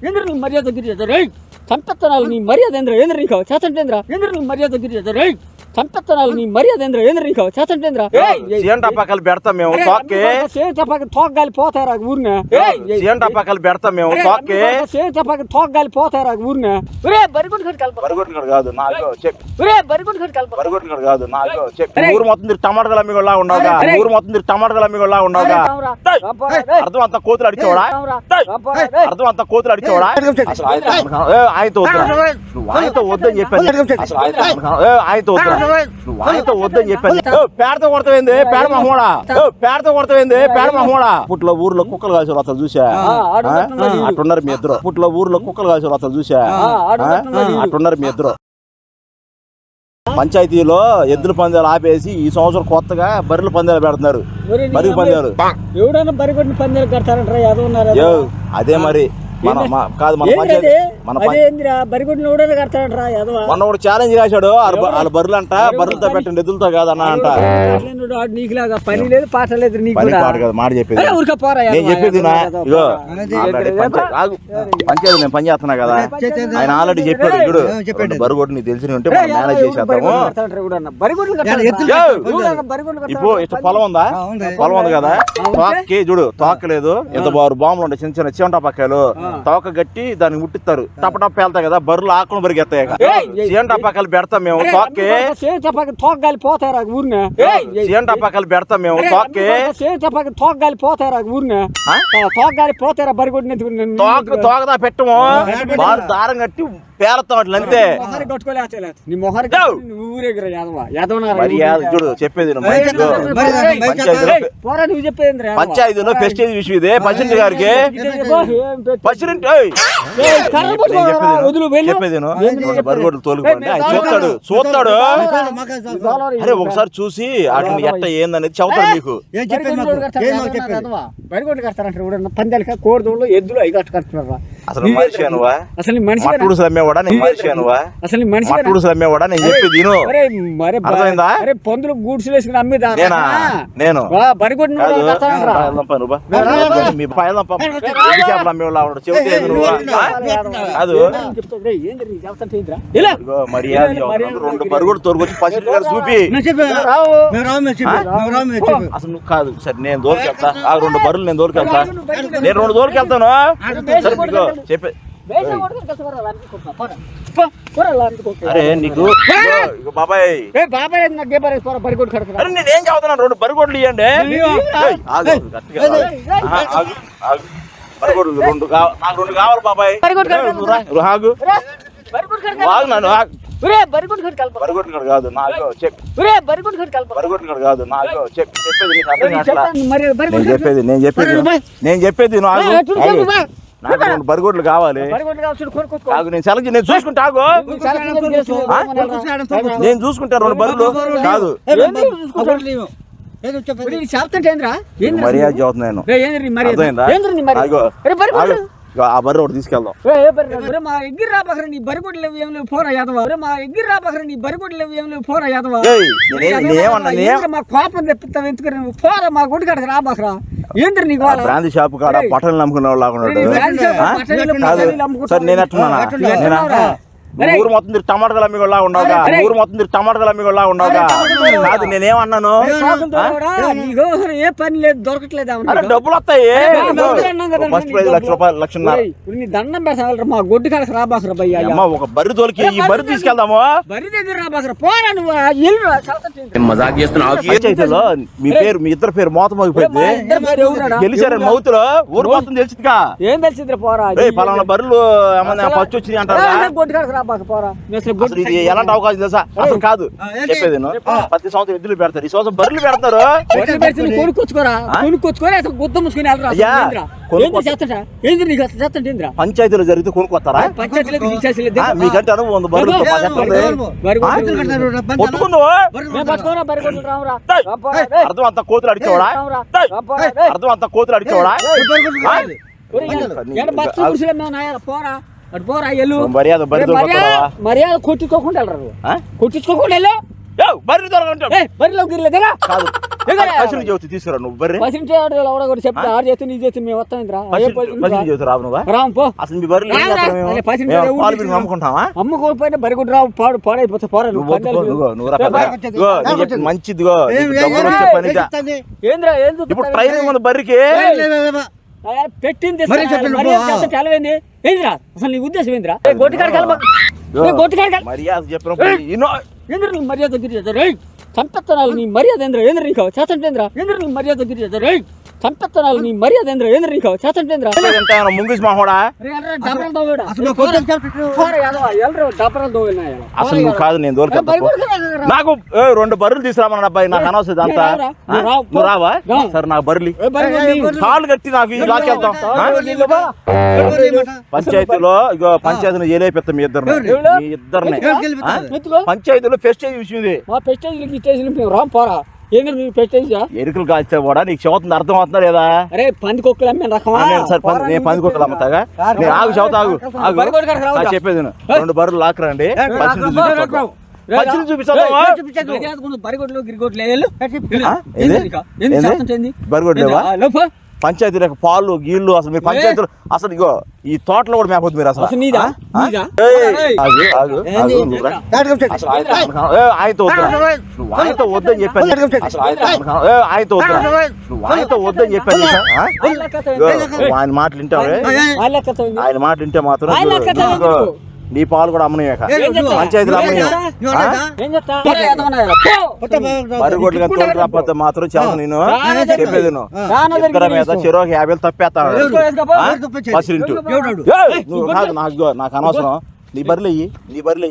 ఏంద్ర నీ మర్యాద గిరి రేయ్ చంపెత్తనాలు నీ మర్యాద ఏంద్ర నీకు చేతంటేంద్ర ఏంద్ర నీ మర్యాద గిరి రేయ్ చంపెత్తనాలు నీ మర్యాద ఏంద్ర నీకు చేతంటేంద్ర సీఎంటపాకలు పెడతాం మేము తోక్కి సేటపాకి తోగ్గాలి పోతారా ఊరినే సీఎంటపాకలు పెడతాం మేము తోక్కి సేటపాకి తోగ్గాలి పోతారా ఊరినే ఒరే బరిగొడ్డు కట్టు కలప బరిగొడ్డు కాదు నాకు చెప్పు ఒరే బరిగొడ్డు కట్టు కలప బరిగొడ్డు కాదు నాకు చెప్పు ఊరు మొత్తం తిరిగి టమాటాలు అమ్మిగోళ్ళ ఉండవుగా ఊరు మొత్తం తిరిగి టమాటాలు అమ్మిగోళ్ళ ఉండవుగా అర్థం అంతా కోతులు అడిచేవాడా అర్థం అంతా కోతులు అడిచేవాడా ఆయనతో నువ్వు ఆయనతో వద్దని చెప్పాను ఆయనతో వద్దు నువ్వు ఆయనతో వద్దని చెప్పాను పేడతో కొడతావేంది పేడ మహోడా పేడతో కొడతావేంది పేడ మహోడా పుట్లో ఊర్లో కుక్కలు కాసేవారు అతను చూసా అట్టున్నారు మీ ఇద్దరు పుట్లో ఊర్లో కుక్కలు కాసేవారు అతను చూసా అట్టున్నారు మీ ఇద్దరు పంచాయతీలో ఎద్దుల పందాలు ఆపేసి ఈ సంవత్సరం కొత్తగా బర్రెల పందాలు పెడుతున్నారు బర్రెల పందాలు ఎవడన్నా బరిగొడ్డు పందాలు కడతారంటారా అదే మరి కాదు మన పంచాయతీ మొన్న ఒకటి ఛాలెంజ్ రాశాడు వాళ్ళ బర్రెలు అంట బర్రెలతో పెట్టండి ఎద్దులతో కాదన్నా అంట నీకులాగా పని లేదు పాట లేదు పాట కాదు మాట చెప్పేది నేను చెప్పేది ఇగో పంచాయతీ నేను పని చేస్తున్నా కదా ఆయన ఆల్రెడీ చెప్పాడు ఇప్పుడు బరుగొడ్డు నీకు తెలిసి ఉంటే మనం మేనేజ్ చేసేద్దాము ఇప్పుడు ఇట్లా పొలం ఉందా పొలం ఉంది కదా తోకకి చూడు తోకలేదు ఎంత బారు బాంబులు ఉంటాయి చిన్న చిన్న చివంటపక్కలు తోక గట్టి దాన్ని ముట్టిస్తారు టపటప్ వెళ్తాయి కదా బర్రెలు ఆకులు బరిగెత్తాయి చివంటపక్కలు పెడతాం మేము తోక్కి తోగ్గాలి పోతారా ఊరినే చివంటపక్కలు పెడతాం మేము తోక్కి తోగ్గాలి పోతారా ఊరినే తోగ్గాలి పోతారా బరిగొడ్డు తోకదా పెట్టము బాగా దారం కట్టి పేలతాం అట్లా అంతే చూడు చెప్పేది పంచాయతీలో ప్రెస్టేజ్ విషయం ఇదే ప్రెసిడెంట్ గారికి చెప్పేది బరిగొడ్లు తోలుకోండి ఆయన చూస్తాడు అరే ఒకసారి చూసి వాటిని ఎట్ట ఏందనేది చెబుతాడు మీకు బరిగొడ్డు కడతారంటారు పందాలు కోడిదోళ్ళు ఎద్దులు అవి కట్టుకుంటున్నారా అసలు మనిషి అనువా అసలు మనిషి మట్టుడు సమ్మేవాడా నేను మనిషి అనువా అసలు మనిషి మట్టుడు సమ్మేవాడా నేను చెప్పేది అర్థమైందా పందులు గూడ్స్ వేసుకుని అమ్మిదా నేను బరిగొడ్డు మీ చేపలు అమ్మేవాళ్ళు చెబితే కాదు మర్యాద రెండు బరిగొడ్డు తోలుకొచ్చి పసిడి గారు చూపి అసలు నువ్వు కాదు సరే నేను దోలుకెళ్తా ఆ రెండు బరువులు నేను దోలుకెళ్తా నేను రెండు దోలుకెళ్తాను చెప్పే అరే నీకు బాబాయ్ నేనేం చదువుతున్నాను రెండు బరిగొడ్లు ఇవ్వండి బరిగొడ్లు రెండు నాకు రెండు కావాలి బాబాయ్ ఆగు నన్ను బరిగొడ్డు కాదు నాకు బరిగొడ్డు కాదు నాకు చెప్పేది నేను చెప్పేది నాకు రెండు బరిగొడ్లు కావాలి నేను సెలెక్ట్ నేను చూసుకుంటా నేను చూసుకుంటా రెండు బరువులు కాదు మర్యాద చదువుతున్నాను ఆ బర్రె ఒకటి తీసుకెళ్దాం మా ఎగ్గిరి రాబకరా నీ బరిగొడ్లు ఏం లేవు పోరా యాదవ మా ఎగ్గిరి రాబకరా నీ బరిగొడ్లు ఏం లేవు పోరా యాదవ మా కోపం తెప్పిస్తావు ఎందుకు పోరా మా గుడి కాడ రాబకరా ఏంద్ర నీకు బ్రాంతి షాప్ కాడ బట్టలు నమ్ముకునే వాళ్ళు నేను ఎట్టున్నానా ఊరు మొత్తం తిరిగి టమాటాలు అమ్మిగోళ్ళ ఉండవుగా ఊరు మొత్తం తిరిగి టమాటాలు అమ్మిగోళ్ళ ఉండవుగా కాదు నేనేమన్నాను ఏ పని లేదు దొరకట్లేదు డబ్బులు వస్తాయి ఫస్ట్ ప్రైజ్ ₹1,00,000 దండం పెడతా మా గొడ్డు కాడ రాబాసరా భయ్యా ఒక బర్రె తోలికి ఈ బర్రె తీసుకెళ్దాము బర్రె దగ్గర రాబాసరా పోరా నువ్వు పంచాయతీలో మీ ఇద్దరు పేరు మోత మోగిపోయింది గెలిచారని మౌతులో ఊరు మొత్తం తెలిసిందిగా ఏం తెలిసింది పోరా పలానా బర్రెలు ఏమన్నా పచ్చి వచ్చింది అంటారా గొడ్డు కాడ ఎలాంటి అవకాశం తెలుసా అసలు కాదు చెప్పేది ప్రతి సంవత్సరం ఎద్దులు పెడతారు ఈ సంవత్సరం బర్రెలు పెడతారు పంచాయతీలో జరిగితే కొనుక్కొస్తారా మీకంటే అనుభవం ఉంది అర్థం అంతా కోతులు అడిచేవాడా అర్థం అంతా కోతులు అడిచేవాడా పోరా పోరా ఎల్లు మర్యాద కొట్టించుకోకుండా కొట్టించుకోకుండా వెళ్ళు బర్రె దొరకంటే బర్రెలో గిర్లేదా కాదు పసిని చెబుతూ తీసుకురా నువ్వు బర్రె పసింటే ఆడ కూడా చెప్తే ఆడు చేస్తే నీ చేస్తే మేము వస్తాం ఇంద్రా పసిని చెబుతూ రావు నువ్వా రామ్ పో అసలు మీ బర్రెలు ఏం చేస్తావు మేము? పసిని మేము పాలు పిండి అమ్ముకుంటావా అమ్ముకోకపోయినా బరిగుడ్డు రావు పాడైపోతా పోరా నువ్వు రా పెద్ద. ఇగో, నేను చెప్పింది మంచిదిగో నీకు డబ్బులు వచ్చే పనిగా. ఏంద్రా ఏం ఇప్పుడు ట్రైనింగ్ ఉంది బర్రికి పెట్టింది తెలవైంది ఏంద్రా అసలు నీ ఉద్దేశం ఏంద్రా గొడ్డుకాడికి మర్యాద చెప్పినప్పుడు ఏంద్ర నీ మర్యాద గిరి చంపెత్తనాలు నీ మర్యాద ఏంద్ర ఏంద్ర నీకు చేతంటేంద్ర ఏంద్ర నీ మర్యాద గిరి చంపెత్తనాలు నీ మర్యాద ఏంద్ర ఏంద్ర నీకు చేతంటేంద్ర ముంగిస్ మాహోడా అసలు నువ్వు కాదు నేను దోలుకెళ్తా నాకు 2 బర్రెలు తీసుకురామన్నా అబ్బాయి నాకు అనవసరం అంతా నువ్వు రావా సరే నాకు బర్రెలు కాళ్ళు కట్టి నాకు ఈ లాకెళ్తాం పంచాయతీలో ఇగో పంచాయతీలో ఏలేపెత్తాం మీ ఇద్దరిని పంచాయతీలో ఫెస్టేజ్ విషయం రామ్ పోరా ఏంద్ర పెట్టేసి ఎరుకులు కాస్తే కూడా నీకు చెబుతుంది అర్థం అవుతుందా లేదా? అరే పందికొక్కలు అమ్మే రకమా నేను పందికొక్కలు అమ్ముతాగా నేను ఆగు చెబుతా ఆగు చెప్పేది 2 బర్రెలు లాక్కరండి బరిగొడ్లు బరిగొడ్లేవా పంచాయతీలకు పాలు గీళ్ళు అసలు మీరు పంచాయతీలు అసలు ఇగో ఈ తోటలో కూడా మేపొద్దు మీరు అసలు ఆయనతో ఆయనతో వద్దని చెప్పాను ఆయనతో ఆయనతో వద్దని చెప్పాను ఆయన మాటలు వింటావే ఆయన మాటలు వింటే మాత్రం నీ పాలు కూడా అమ్మనియాక పంచాయతీలు బరిగొడ్లుగా తోడు రాకపోతే మాత్రం చాలా నేను చెప్పేది ఇద్దరి మీద చెరోకి 50 తప్పేస్తాను పసిరింటు నువ్వు కాదు నాకు అనవసరం నీ బర్రెలు నీ బర్రెలు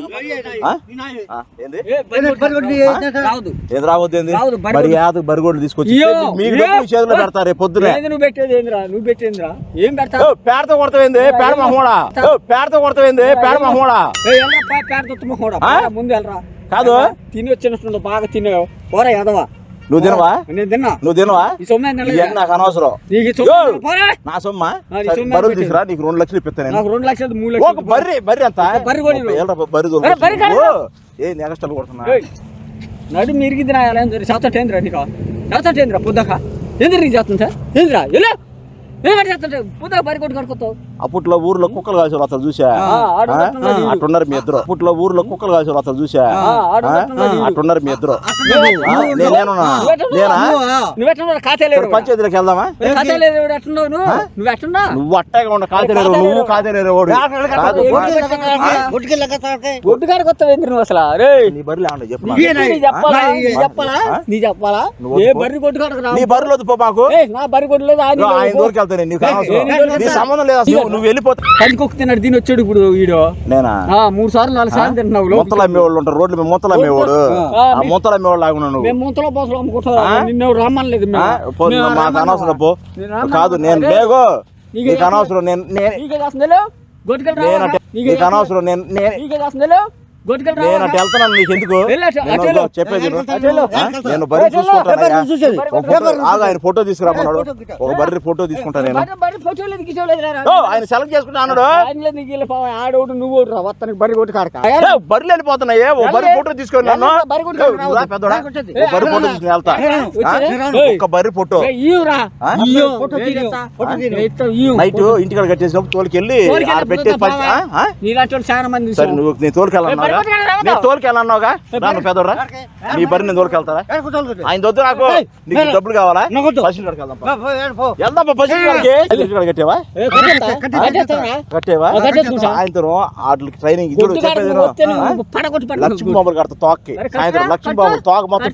ఏది రావద్దు ఏంది మర్యాద బరిగొడ్లు తీసుకొచ్చి మీకు చేతిలో పెడతారు రేపు పొద్దునే పేడతో కొడతావేంది పేడ మహోడా పేడతో కొడతావేంది పేడ మహోడా ముందు వెళ్ళరా కాదు తిని వచ్చినట్టు బాగా తిన్నావు పోరా యాదవా నువ్వు తినవా నేను తిన్నా నువ్వు తినవా ఇవన్నీ నాకు అనవసరం నా సొమ్మ బరువు తీసుకురా నీకు 2 లక్షలు ఇప్పిస్తాను నాకు 2 లక్షలు 3 లక్షలు బర్రె అంత బర్రె ఏ నెగస్టల్ కొడుతున్నా నడు మిరిగింది నా చేతంటేంద్రా నీకు చేతంటేంద్రా పొద్దాక ఏంద్ర నీకు చేస్తుంటా ఏంద్రా ఎలా పొద్దాక బరి కొట్టు కడుకోతావు అప్పట్లో ఊర్లో కుక్కలు కాసే అతను చూసా అట్టున్నారు మీ ఇద్దరు అప్పట్లో ఊర్లో కుక్కలు కాసే అతను చూసా అట్టున్నారు మీ ఇద్దరు పంచాయతీలోకి వెళ్దామా నువ్వు అట్టాగా ఉండ కాదేలేరు నువ్వు కాదేలేరు ఒడ్డుకాడికి వస్తావు నువ్వు అసలు నీ బర్రెలు చెప్పాలా నీ చెప్పాలా ఏ బర్రి కొట్టు కడక నీ బర్రెలు వద్దు మాకు నా బర్రి కొట్టులేదు ఆయన దూరికి వెళ్తాను నీకు సంబంధం లేదు అసలు నువ్వు వెళ్ళిపోతా పందికొక్క తిన్నాడు దీని వచ్చాడు ఇప్పుడు వీడు నేనా 3 సార్లు 4 సార్లు తింటున్నావు మూతలు అమ్మేవాళ్ళు ఉంటారు రోడ్లు మేము మూతలు అమ్మేవాడు మూతలు అమ్మేవాళ్ళు లాగా నువ్వు మేము మూతల బస్సులు అమ్ముకుంటాం నిన్ను రమ్మనలేదు మాకు అనవసరం పో కాదు నేను లేగో నీకు అనవసరం నీకు అనవసరం నేను అటు వెళ్తున్నాను నీకు ఎందుకు చెప్పేది నేను బర్రె చూసుకుంటాను ఆయన ఫోటో తీసుకురామన్నాడు ఒక బర్రె ఫోటో తీసుకుంటాను నేను ఆయన సెలెక్ట్ చేసుకుంటా అన్నాడు ఆడోడు నువ్వు వస్తానికి బర్రె కొట్టు కాడక బర్రెలు వెళ్ళిపోతున్నాయి ఓ బర్రె ఫోటో తీసుకొని నన్ను పెద్దోడా బర్రె ఫోటో తీసుకుని వెళ్తా ఒక బర్రె ఫోటో నైట్ ఇంటికాడ కట్టేసినప్పుడు తోలికి వెళ్ళి నీలాంటి చాలా మంది సరే నువ్వు నేను తోలికెళ్ళాను నేను తోలికెళ్ళన్నావుగా నన్ను పెద్దోరా నీ బర్రె నేను తోలికెళ్తారా ఆయన వద్దు నాకు నీకు డబ్బులు కావాలా పశువుల కాడికి వెళ్దాం పశువుల కట్టేవా కట్టేవా సాయంత్రం వాటికి ట్రైనింగ్ లక్ష్మీ బాబులు కడతా తోక్కి సాయంత్రం లక్ష్మీ బాబులు తోక మొత్తం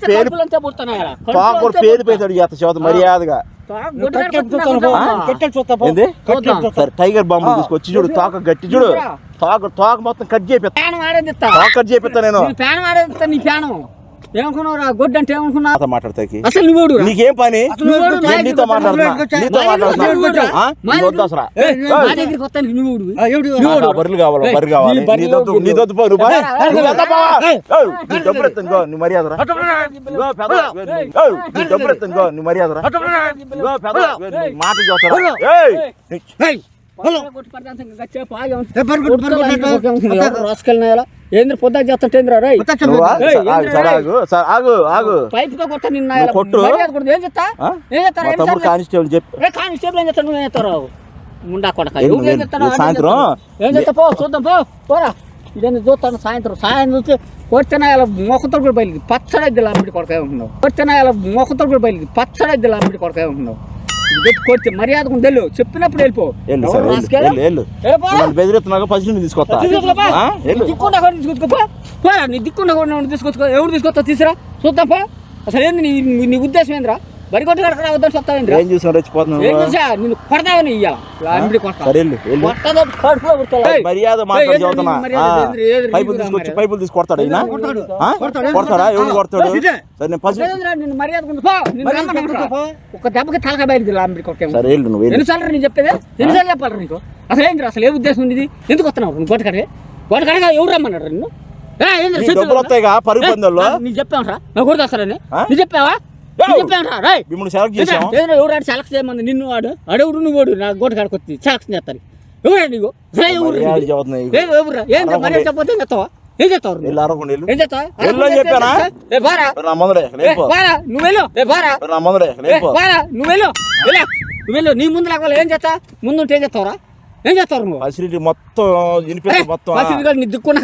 తోక కూడా పేలిపోతాడు చేత చేత మర్యాదగా టైగర్ బాంబు తీసుకొచ్చి చూడు తోక గట్టి చూడు తోక మొత్తం కట్ చేపిస్తా నేను ఏమనుకున్నావురా గొడ్డు అంటే ఏమనుకున్నా మాట్లాడతాకి అసలు నువ్వు నీకేం పని నీతో బర్రెలు కావాలి బర్రె కావాలి నీ దొద్దు పో డబ్బులు ఎత్తాను నీ మర్యాద డబ్బులు ఎత్తాను నీ మర్యాద మాట చూస్తారా రాసుకెళ్ళినా ఏంద్ర పొద్దాక చేస్తుంటేంద్ర రై నువ్వా? సార్, ఆగు ఆగు పైప్ తో కొట్ట నిన్న నువ్వు కొట్టు. ఏం చెప్తా ఏం చెప్తారా మా తమ్ముడు కానిస్టేబుల్ చెప్పి కానిస్టేబుల్ ఏం చెప్తాను నువ్వు ఏం చెప్తారు ముండా కొడక ఏంది ఏం చెప్తాను సాయంత్రం? ఏం చెప్తా పో చూద్దాం పోరా ఇదేంది చూస్తాను సాయంత్రం చూస్తే కొట్టిన ఇలా మొక్కతో కూడా బయలుకి పచ్చడి లాంటి కొడక ఏమంటున్నావు కొట్టిన ఇలా మొక్కతో కూడా బయలుకి పచ్చడి లాంటి కొడక ఏమంటున్నావు పెట్టి కొడితే మర్యాద ఉండేళ్ళు చెప్పినప్పుడు వెళ్ళిపో బెదిరిస్తున్నాక పసిని తీసుకొస్తా దిక్కుండా తీసుకొచ్చుకోపో పోరా నీ దిక్కుండా తీసుకొచ్చుకో ఎవరు తీసుకొస్తా తీసురా చూద్దాం పో అసలు ఏంది నీ ఉద్దేశం ఏంద్రా బరి కొట్టు కడక వద్దని చెప్తావేంద్ర ఏం చూసావు రెచ్చిపోతున్నావు ఏం చూసా నిన్ను కొడతావని ఇయ్యాలి మర్యాద మాట్లాడి చదువుతున్నా పైపులు తీసుకొడతాడు అయినా కొడతాడా ఎవరు కొడతాడు సరే నేను పసి నిన్ను మర్యాద ఒక దెబ్బకి తలక బయలుది లాంబడి కొట్టే సరే వెళ్ళు నువ్వు ఎన్నిసార్లు నేను చెప్పేది ఎన్నిసార్లు చెప్పాలి నీకు అసలు ఏంద్ర అసలు ఏ ఉద్దేశం ఉంది ఎందుకు వస్తున్నావు నువ్వు గొడకడగా ఎవరు రమ్మన్నాడు నిన్ను డబ్బులు వస్తాయిగా పరుగు పందెల్లో నీకు చెప్పావురా నాకు కూడా వస్తారని నువ్వు చెప్పావా మిమ్మల్ని సెలెక్ట్ చేసాం ఎవరాడు సెలెక్ట్ చేయమని నిన్ను వాడు అడవుడు నువ్వు వాడు నాకు గోట కాడికి వచ్చి సెలెక్షన్ చేస్తారు ఎవరా నీకు ఎవరురా ఏంటి మర్యాద చెప్పకపోతే ఏం చెప్తావా ఏం చెప్తావు ఏం చెప్తావా చెప్పానా నువ్వు వెళ్ళు నువ్వు వెళ్ళు నువ్వు వెళ్ళు నీ ముందు లేకపోతే ఏం చేస్తా ముందు ఏం చేస్తావురా ఏం చేస్తావు నువ్వు మొత్తం మొత్తం నీ దిక్కున్న